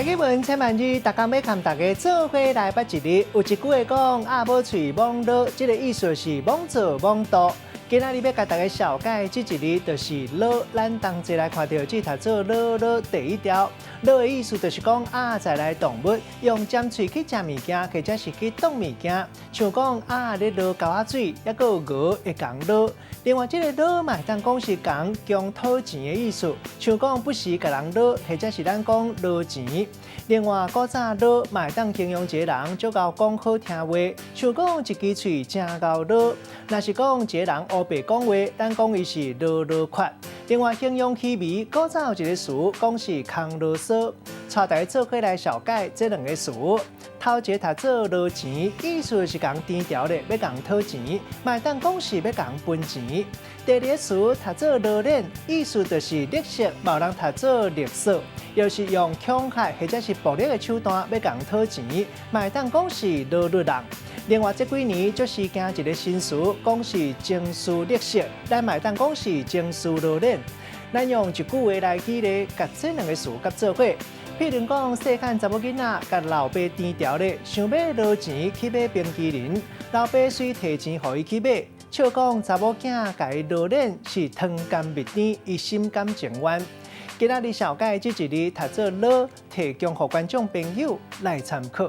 台语文千万字，大家要看大家做伙来捌一日。有一句话讲，鸭母喙罔落，这个意思是罔做罔多。今仔日要甲大家小解这一日，就是落。咱同齐来看到这读做落第一条。落的意思就是讲在来动物用尖喙去食物件，或者是去动物件，像讲咧落狗仔水，还有鹅会讲落。另外，这个落嘛，当讲是讲强讨钱的意思，像讲不时甲人落，或者是咱讲落钱。另外，古早落嘛，当形容一个人足够讲好听话，像讲一支喙真够落。若是讲一个人黑白讲话，咱讲伊是落缺。另外，形容气味，古早有一个词讲是空啰嗦。带大家做伙来小解这两个词。头一个读做落钱，意思是讲低调咧，要讲讨钱，嘛当讲是要讲分钱。第二个词读做落脸，意思就是绿色，某人读做绿色，又是用恐吓或者是暴力的手段要讲讨钱，嘛当讲是落人。另外，这几年就是加一个新词，讲是情绪绿色，咱嘛当讲是情绪落脸。咱用一句话来举例，甲这两个词甲做伙。譬如讲，细汉查某囡仔甲老爸低调咧，想要拿钱去买冰淇淋，老爸虽提钱互伊去买，笑讲查某囝甲伊落脸是汤甘蜜甜，伊心甘情愿。今仔日小解这一日读做落，提供予观众朋友来参考。